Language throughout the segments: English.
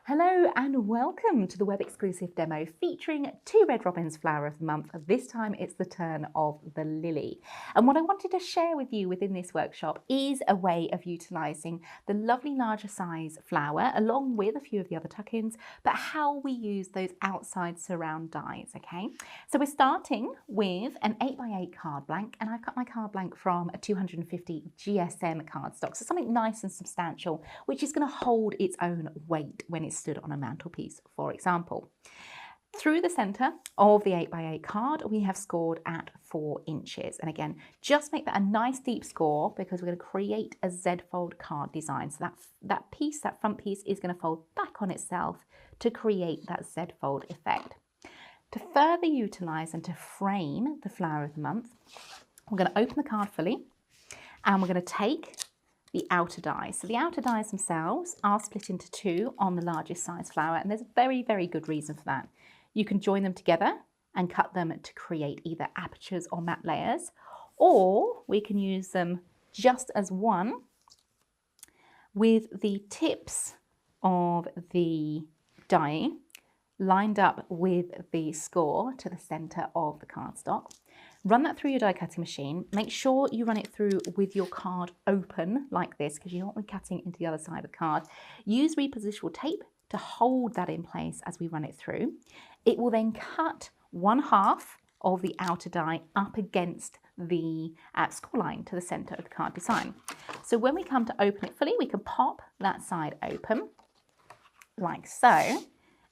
Hello and welcome to the web exclusive demo featuring 2 Red Robins Flower of the Month. This time it's the turn of the lily. And what I wanted to share with you within this workshop is a way of utilising the lovely larger size flower along with a few of the other tuck-ins, but how we use those outside surround dies, okay? So we're starting with an 8x8 card blank, and I've cut my card blank from a 250 GSM cardstock, so something nice and substantial, which is going to hold its own weight when it's stood on a mantelpiece, for example. Through the centre of the 8x8 card, we have scored at 4 inches. And again, just make that a nice deep score because we're going to create a Z-fold card design. So that front piece is going to fold back on itself to create that Z-fold effect. To further utilise and to frame the flower of the month, we're going to open the card fully and we're going to take the outer dies. So the outer dies themselves are split into 2 on the largest size flower, and there's a very, very good reason for that. You can join them together and cut them to create either apertures or matte layers, or we can use them just as one with the tips of the die lined up with the score to the center of the cardstock. Run that through your die cutting machine. Make sure you run it through with your card open like this because you don't want to be cutting into the other side of the card. Use repositionable tape to hold that in place as we run it through. It will then cut 1/2 of the outer die up against the score line to the center of the card design. So when we come to open it fully, we can pop that side open like so.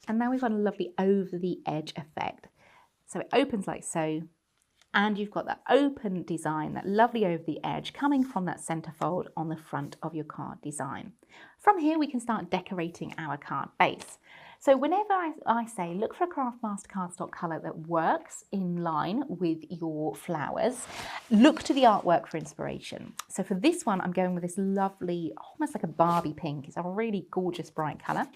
And now we've got a lovely over the edge effect. So it opens like so. And you've got that open design, that lovely over the edge coming from that center fold on the front of your card design. From here, we can start decorating our card base. So whenever I say look for a Craftmaster cardstock colour that works in line with your flowers, look to the artwork for inspiration. So for this one, I'm going with this lovely, almost like a Barbie pink. It's a really gorgeous bright colour.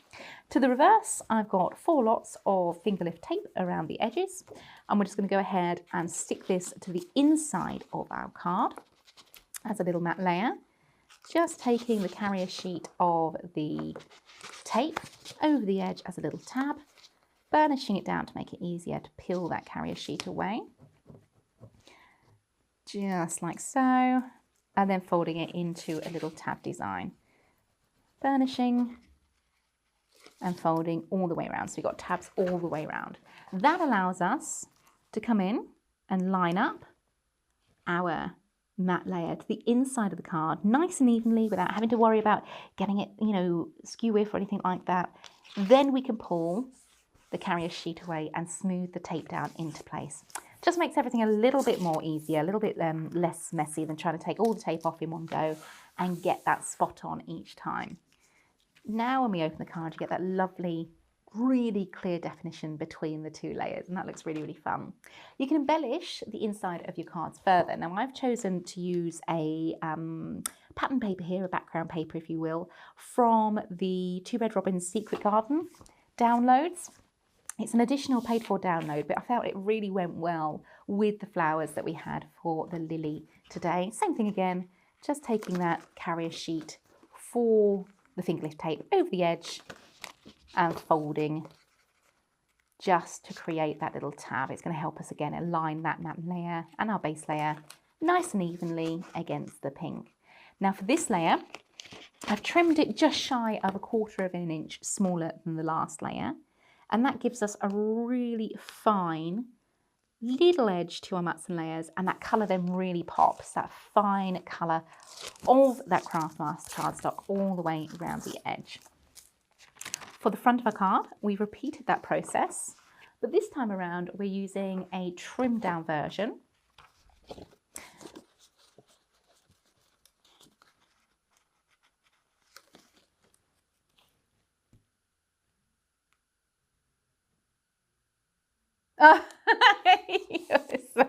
To the reverse, I've got 4 lots of finger lift tape around the edges. And we're just going to go ahead and stick this to the inside of our card as a little matte layer. Just taking the carrier sheet of the tape over the edge as a little tab, burnishing it down to make it easier to peel that carrier sheet away. Just like so, and then folding it into a little tab design. Burnishing and folding all the way around. So we've got tabs all the way around. That allows us to come in and line up our matte layer to the inside of the card nice and evenly without having to worry about getting it, skew with or anything like that. Then we can pull the carrier sheet away and smooth the tape down into place. Just makes everything a little bit more easier, a little bit less messy than trying to take all the tape off in one go and get that spot on each time. Now when we open the card, you get that lovely, really clear definition between the 2 layers, and that looks really, really fun. You can embellish the inside of your cards further. Now I've chosen to use a pattern paper here, a background paper if you will, from the 2 Red Robins Secret Garden downloads. It's an additional paid for download, but I felt it really went well with the flowers that we had for the lily today. Same thing again, just taking that carrier sheet for the finger lift tape over the edge and folding just to create that little tab. It's going to help us again align that matte layer and our base layer nice and evenly against the pink. Now for this layer, I've trimmed it just shy of 1/4 of an inch smaller than the last layer, and that gives us a really fine little edge to our mats and layers, and that colour then really pops, that fine colour of that Craftmaster cardstock all the way around the edge. For the front of our card, we've repeated that process, but this time around we're using a trimmed down version. Oh, I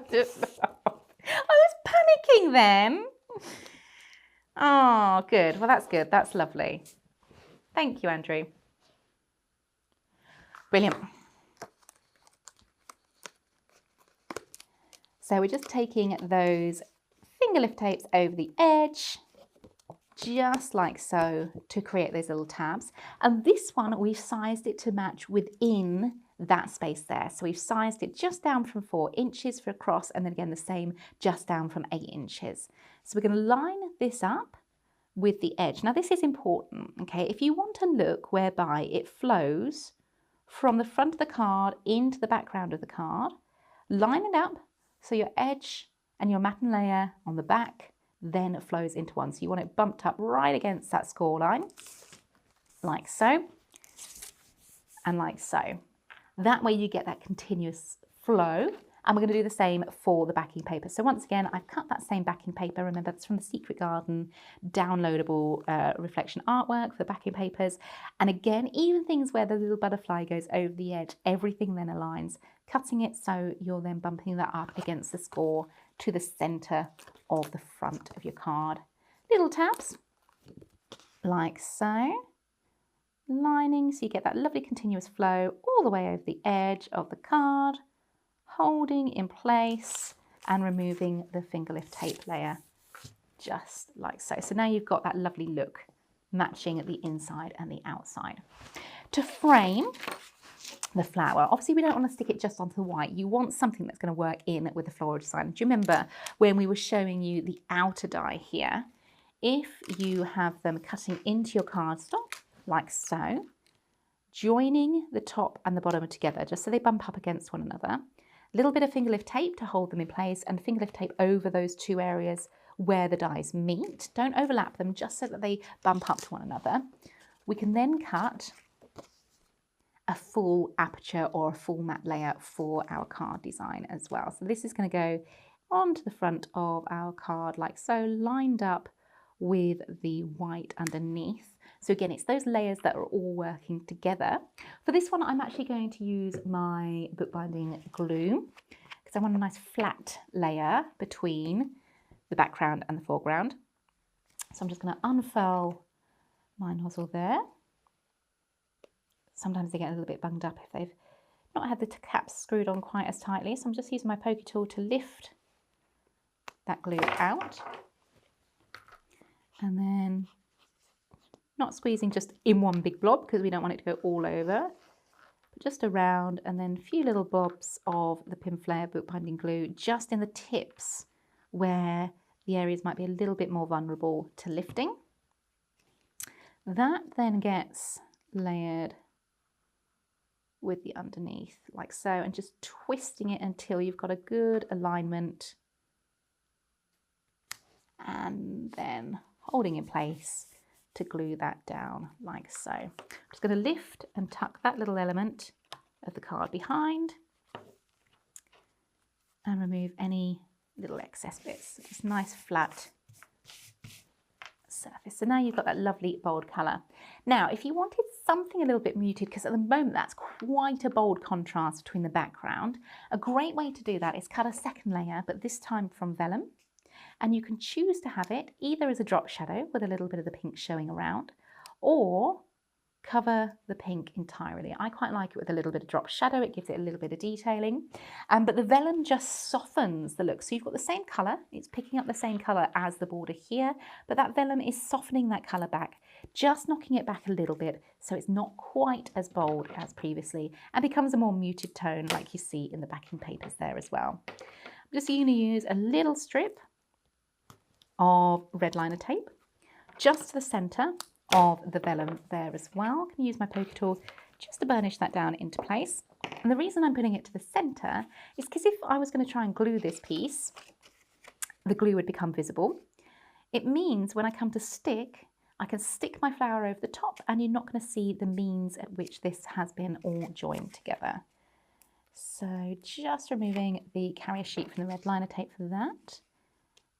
was panicking then. Oh, good. Well, that's good. That's lovely. Thank you, Andrew. Brilliant. So we're just taking those finger lift tapes over the edge, just like so, to create those little tabs. And this one, we've sized it to match within that space there. So we've sized it just down from 4 inches for across, and then again the same just down from 8 inches. So we're going to line this up with the edge. Now this is important, okay? If you want a look whereby it flows from the front of the card into the background of the card, line it up so your edge and your matten layer on the back then flows into one. So you want it bumped up right against that score line, like so, and like so. That way you get that continuous flow. And we're going to do the same for the backing paper. So once again, I've cut that same backing paper. Remember, that's from the Secret Garden downloadable reflection artwork for backing papers. And again, even things where the little butterfly goes over the edge, everything then aligns, cutting it so you're then bumping that up against the score to the center of the front of your card. Little tabs, like so. Lining, so you get that lovely continuous flow all the way over the edge of the card, holding in place and removing the finger lift tape layer, just like so. So now you've got that lovely look matching at the inside and the outside. To frame the flower, obviously we don't want to stick it just onto the white. You want something that's going to work in with the floral design. Do you remember when we were showing you the outer die here? If you have them cutting into your cardstock, like so, joining the top and the bottom together, just so they bump up against one another, a little bit of finger lift tape to hold them in place, and finger lift tape over those two areas where the dies meet. Don't overlap them, just so that they bump up to one another. We can then cut a full aperture or a full matte layer for our card design as well. So this is going to go onto the front of our card like so, lined up with the white underneath. So again, it's those layers that are all working together. For this one, I'm actually going to use my bookbinding glue because I want a nice flat layer between the background and the foreground. So I'm just going to unfurl my nozzle there. Sometimes they get a little bit bunged up if they've not had the caps screwed on quite as tightly. So I'm just using my pokey tool to lift that glue out. And then not squeezing just in one big blob because we don't want it to go all over, but just around, and then a few little blobs of the Pinflair bookbinding glue just in the tips where the areas might be a little bit more vulnerable to lifting. That then gets layered with the underneath like so, and just twisting it until you've got a good alignment, and then holding in place to glue that down like so. I'm just going to lift and tuck that little element of the card behind and remove any little excess bits. Just nice flat surface. So now you've got that lovely bold colour. Now, if you wanted something a little bit muted, because at the moment that's quite a bold contrast between the background, a great way to do that is cut a second layer, but this time from Vellum. And you can choose to have it either as a drop shadow with a little bit of the pink showing around, or cover the pink entirely. I quite like it with a little bit of drop shadow. It gives it a little bit of detailing, but the Vellum just softens the look. So you've got the same colour, it's picking up the same colour as the border here, but that Vellum is softening that colour back, just knocking it back a little bit so it's not quite as bold as previously and becomes a more muted tone like you see in the backing papers there as well. I'm just going to use a little strip of red liner tape just to the centre of the Vellum there as well. I can use my pokey tool just to burnish that down into place. And the reason I'm putting it to the centre is because if I was going to try and glue this piece, the glue would become visible. It means when I come to stick, I can stick my flower over the top and you're not going to see the means at which this has been all joined together. So just removing the carrier sheet from the red liner tape for that.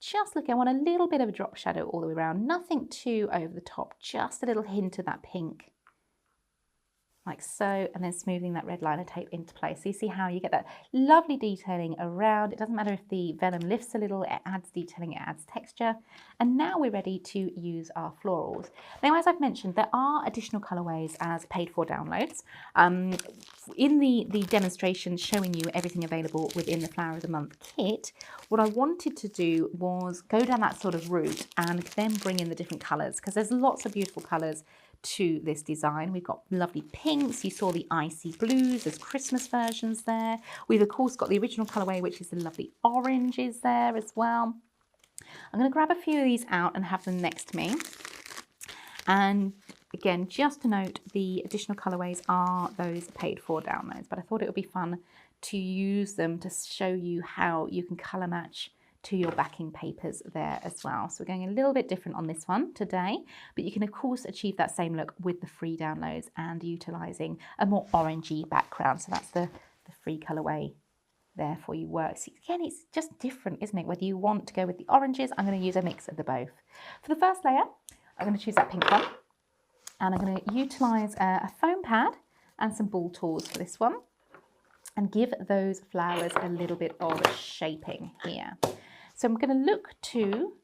Just look, I want a little bit of a drop shadow all the way around, nothing too over the top, just a little hint of that pink like so, and then smoothing that red liner tape into place. So you see how you get that lovely detailing around. It doesn't matter if the vellum lifts a little, it adds detailing, it adds texture. And now we're ready to use our florals. Now, as I've mentioned, there are additional colorways as paid for downloads. In the demonstration showing you everything available within the Flower of the Month kit, what I wanted to do was go down that sort of route and then bring in the different colors, because there's lots of beautiful colors to this design. We've got lovely pinks, you saw the icy blues, there's Christmas versions there. We've of course got the original colourway, which is the lovely oranges there as well. I'm going to grab a few of these out and have them next to me. And again, just to note, the additional colourways are those paid for downloads, but I thought it would be fun to use them to show you how you can colour match to your backing papers there as well. So we're going a little bit different on this one today, but you can of course achieve that same look with the free downloads and utilising a more orangey background. So that's the free colourway there for you works. Again, it's just different, isn't it? Whether you want to go with the oranges, I'm going to use a mix of the both. For the first layer, I'm going to choose that pink one, and I'm going to utilise a foam pad and some ball tools for this one, and give those flowers a little bit of shaping here. So I'm going to look to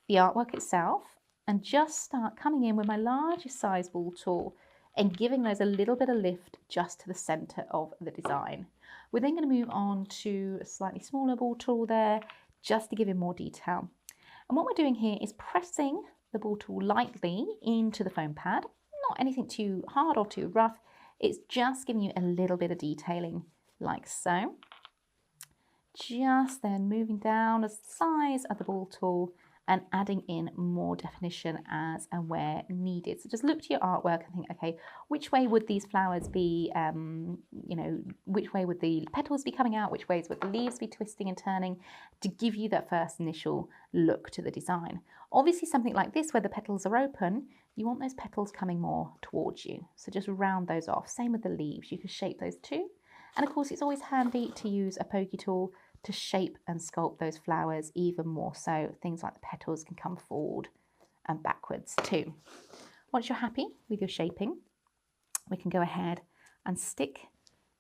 the artwork itself and just start coming in with my largest size ball tool and giving those a little bit of lift just to the centre of the design. We're then going to move on to a slightly smaller ball tool there, just to give it more detail. And what we're doing here is pressing the ball tool lightly into the foam pad, not anything too hard or too rough, it's just giving you a little bit of detailing like so. Just then moving down the size of the ball tool and adding in more definition as and where needed. So just look to your artwork and think, okay, which way would these flowers be, you know, which way would the petals be coming out, which ways would the leaves be twisting and turning, to give you that first initial look to the design. Obviously something like this where the petals are open, you want those petals coming more towards you. So just round those off. Same with the leaves, you can shape those too. And of course it's always handy to use a pokey tool to shape and sculpt those flowers even more so. Things like the petals can come forward and backwards too. Once you're happy with your shaping, we can go ahead and stick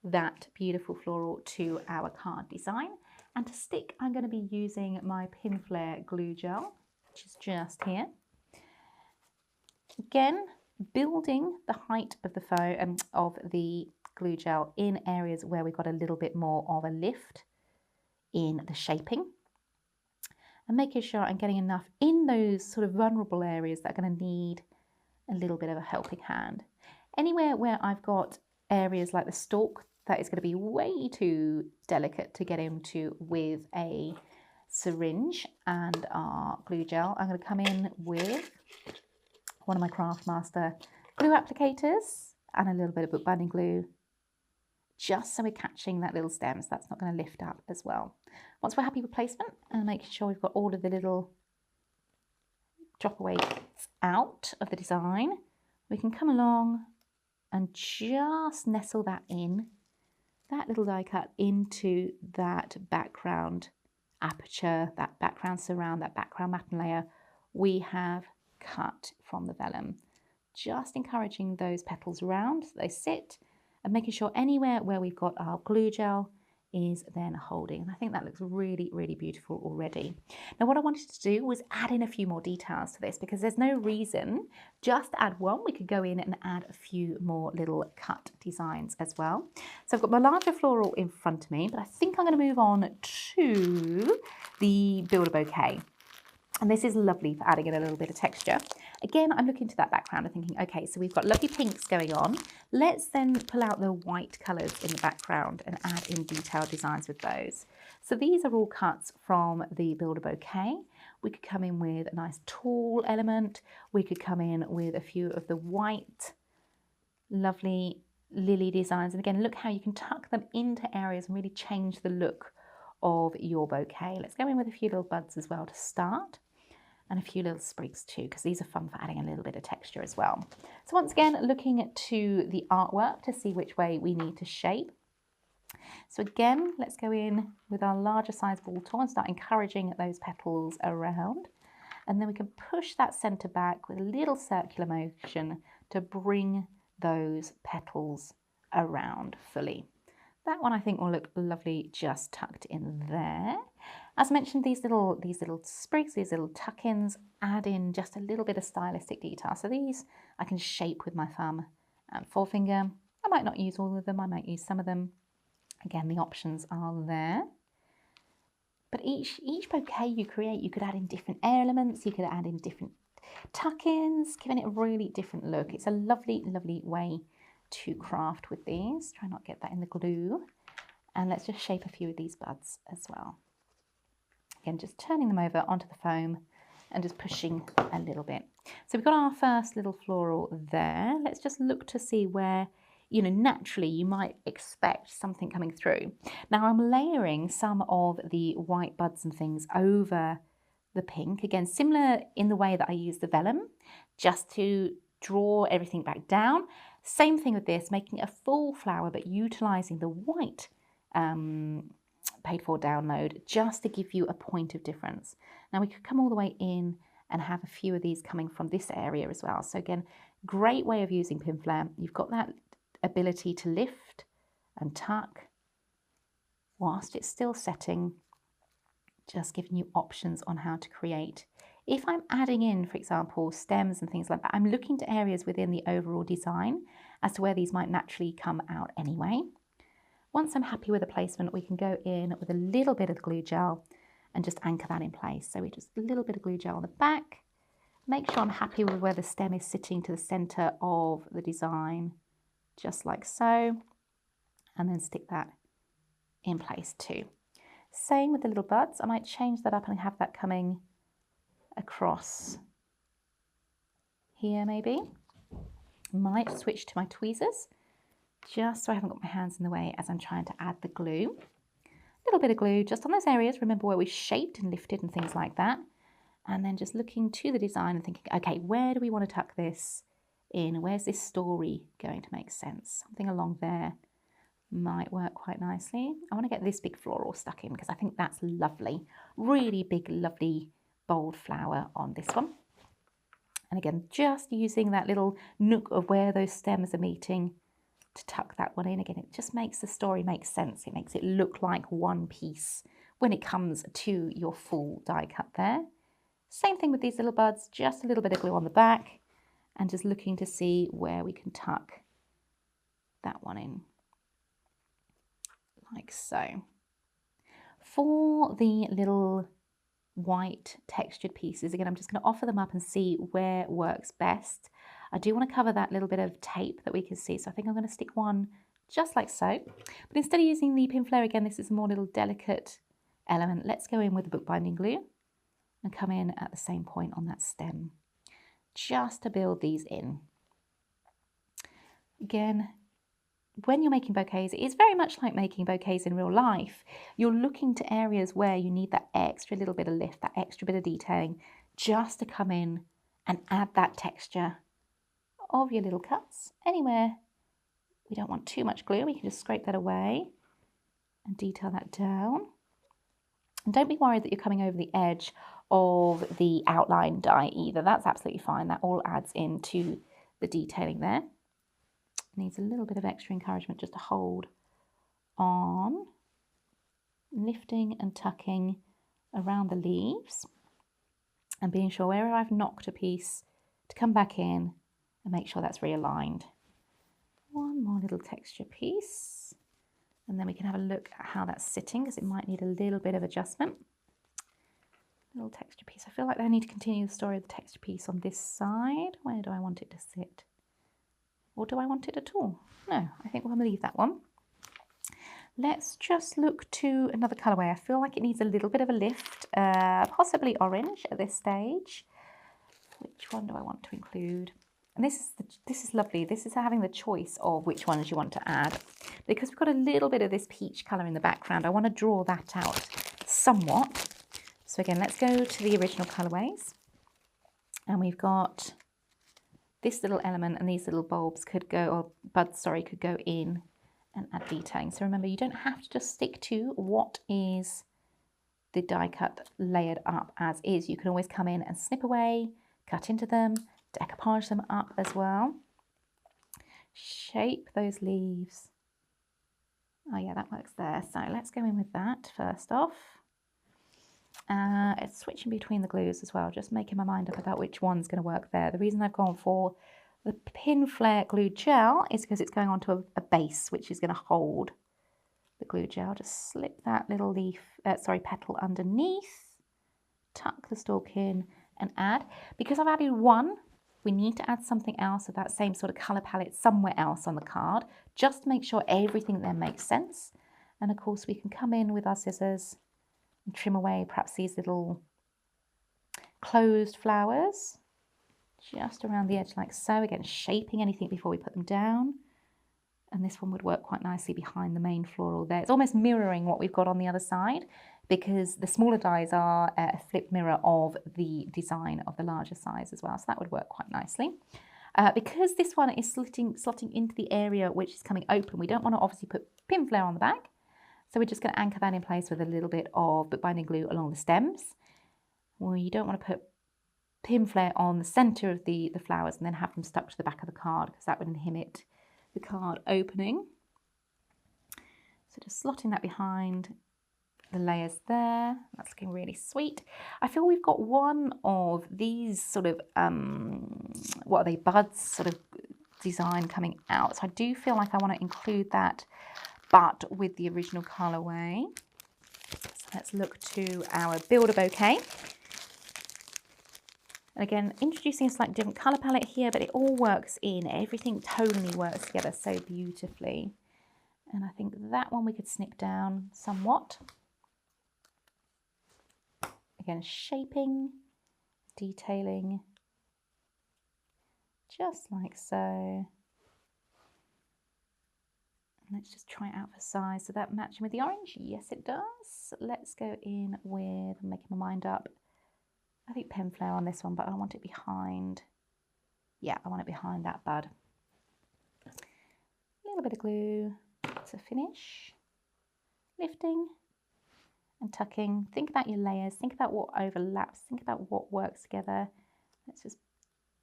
that beautiful floral to our card design. And to stick, I'm going to be using my Pin Flare glue gel, which is just here. Again, building the height of the foam of the glue gel in areas where we've got a little bit more of a lift in the shaping, and making sure I'm getting enough in those sort of vulnerable areas that are going to need a little bit of a helping hand. Anywhere where I've got areas like the stalk that is going to be way too delicate to get into with a syringe and our glue gel, I'm going to come in with one of my Craftmaster glue applicators and a little bit of bookbinding glue, just so we're catching that little stem, so that's not going to lift up as well. Once we're happy with placement and making sure we've got all of the little drop away out of the design, we can come along and just nestle that in, that little die cut into that background aperture, that background surround, that background matten layer we have cut from the vellum. Just encouraging those petals around so they sit, and making sure anywhere where we've got our glue gel is then holding. And I think that looks really, really beautiful already. Now what I wanted to do was add in a few more details to this, because there's no reason just to add one. We could go in and add a few more little cut designs as well. So I've got my larger floral in front of me, but I think I'm going to move on to the Builder Bouquet. And this is lovely for adding in a little bit of texture. Again, I'm looking to that background and thinking, okay, so we've got lovely pinks going on. Let's then pull out the white colours in the background and add in detailed designs with those. So these are all cuts from the Builder Bouquet. We could come in with a nice tall element. We could come in with a few of the white, lovely lily designs. And again, look how you can tuck them into areas and really change the look of your bouquet. Let's go in with a few little buds as well to start, and a few little sprigs too, because these are fun for adding a little bit of texture as well. So once again, looking to the artwork to see which way we need to shape. So again, let's go in with our larger size ball tool and start encouraging those petals around. And then we can push that center back with a little circular motion to bring those petals around fully. That one I think will look lovely just tucked in there. As mentioned, these little sprigs, these little tuck-ins add in just a little bit of stylistic detail. So these I can shape with my thumb and forefinger. I might not use all of them, I might use some of them. Again, the options are there. But each bouquet you create, you could add in different air elements, you could add in different tuck-ins, giving it a really different look. It's a lovely, lovely way to craft with these. Try not to get that in the glue. And let's just shape a few of these buds as well. Again, just turning them over onto the foam and just pushing a little bit. So we've got our first little floral there. Let's just look to see where, you know, naturally you might expect something coming through. Now I'm layering some of the white buds and things over the pink. Again, similar in the way that I use the vellum, just to draw everything back down. Same thing with this, making a full flower, but utilizing the white paid for download just to give you a point of difference. Now we could come all the way in and have a few of these coming from this area as well. So again, great way of using pin flare. You've got that ability to lift and tuck whilst it's still setting, just giving you options on how to create. If I'm adding in, for example, stems and things like that, I'm looking to areas within the overall design as to where these might naturally come out anyway. Once I'm happy with the placement, we can go in with a little bit of glue gel and just anchor that in place. So we just a little bit of glue gel on the back. Make sure I'm happy with where the stem is sitting to the center of the design, just like so. And then stick that in place too. Same with the little buds. I might change that up and have that coming across here maybe. Might switch to my tweezers just so I haven't got my hands in the way as I'm trying to add the glue. A little bit of glue just on those areas, remember where we shaped and lifted and things like that. And then just looking to the design and thinking, okay, where do we want to tuck this in? Where's this story going to make sense? Something along there might work quite nicely. I want to get this big floral stuck in because I think that's lovely. Really big, lovely, bold flower on this one. And again, just using that little nook of where those stems are meeting to tuck that one in. Again, it just makes the story make sense. It makes it look like one piece when it comes to your full die cut there. Same thing with these little buds, just a little bit of glue on the back and just looking to see where we can tuck that one in, like so. For the little white textured pieces, again, I'm just going to offer them up and see where works best. I do want to cover that little bit of tape that we can see, so I think I'm going to stick one just like so. But instead of using the pin flare, again, this is a more little delicate element. Let's go in with the bookbinding glue and come in at the same point on that stem, just to build these in. Again, when you're making bouquets, it is very much like making bouquets in real life. You're looking to areas where you need that extra little bit of lift, that extra bit of detailing, just to come in and add that texture of your little cuts. Anywhere we don't want too much glue, we can just scrape that away and detail that down. And don't be worried that you're coming over the edge of the outline die either. That's absolutely fine. That all adds into the detailing there. Needs a little bit of extra encouragement just to hold on, lifting and tucking around the leaves and being sure where I've knocked a piece to come back in and make sure that's realigned. One more little texture piece and then we can have a look at how that's sitting because it might need a little bit of adjustment. Little texture piece. I feel like I need to continue the story of the texture piece on this side. Where do I want it to sit? Or do I want it at all? No, I think we'll leave that one. Let's just look to another colourway. I feel like it needs a little bit of a lift, possibly orange at this stage. Which one do I want to include? And this is lovely. This is having the choice of which ones you want to add. Because we've got a little bit of this peach colour in the background, I want to draw that out somewhat. So again, let's go to the original colourways. And we've got this little element and these little bulbs could go, or buds, sorry, could go in and add detailing. So remember, you don't have to just stick to what is the die cut layered up as is. You can always come in and snip away, cut into them, decoupage them up as well. shape those leaves. Oh yeah, that works there. So let's go in with that first off. It's switching between the glues as well, just making my mind up about which one's going to work there. The reason I've gone for the pin flare glue gel is because it's going onto a base which is going to hold the glue gel. Just slip that little leaf, petal underneath, tuck the stalk in and add. Because I've added one, we need to add something else of that same sort of colour palette somewhere else on the card, just to make sure everything then makes sense. And of course we can come in with our scissors and trim away perhaps these little closed flowers just around the edge like so, again shaping anything before we put them down. And this one would work quite nicely behind the main floral there. It's almost mirroring what we've got on the other side, because the smaller dies are a flip mirror of the design of the larger size as well. So that would work quite nicely. Because this one is slotting into the area which is coming open, we don't want to obviously put pin flare on the back. So we're just going to anchor that in place with a little bit of bookbinding glue along the stems. Well, you don't want to put pin flare on the centre of the flowers and then have them stuck to the back of the card, because that would inhibit the card opening. So just slotting that behind the layers there. That's looking really sweet. I feel we've got one of these sort of, what are they, buds sort of design coming out. So I do feel like I want to include that, but with the original colourway. So let's look to our Builder Bouquet. And again, introducing a slightly different colour palette here, but it all works in. Everything tonally works together so beautifully. And I think that one we could snip down somewhat. Again, shaping, detailing, just like so. Let's just try it out for size. So that matching with the orange? Yes, it does. Let's go in with, I'm making my mind up, I think pen flare on this one, but I want it behind. Yeah, I want it behind that bud. A little bit of glue to finish. Lifting and tucking. Think about your layers. Think about what overlaps. Think about what works together. Let's just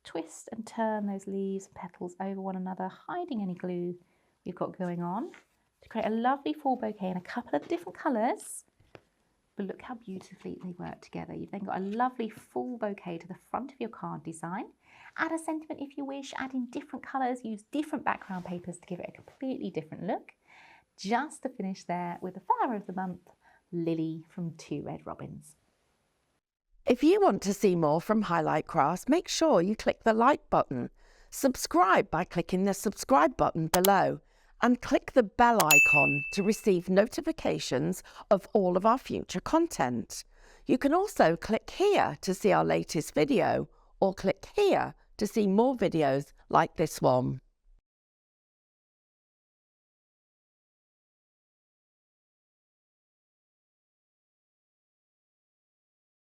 twist and turn those leaves and petals over one another, hiding any glue you've got going on, to create a lovely full bouquet in a couple of different colours. But look how beautifully they work together. You've then got a lovely full bouquet to the front of your card design. Add a sentiment if you wish, add in different colours, use different background papers to give it a completely different look. Just to finish there with the flower of the month, Lily from 2 Red Robins. If you want to see more from Highlight Crafts, make sure you click the like button. Subscribe by clicking the subscribe button below, and click the bell icon to receive notifications of all of our future content. You can also click here to see our latest video, or click here to see more videos like this one.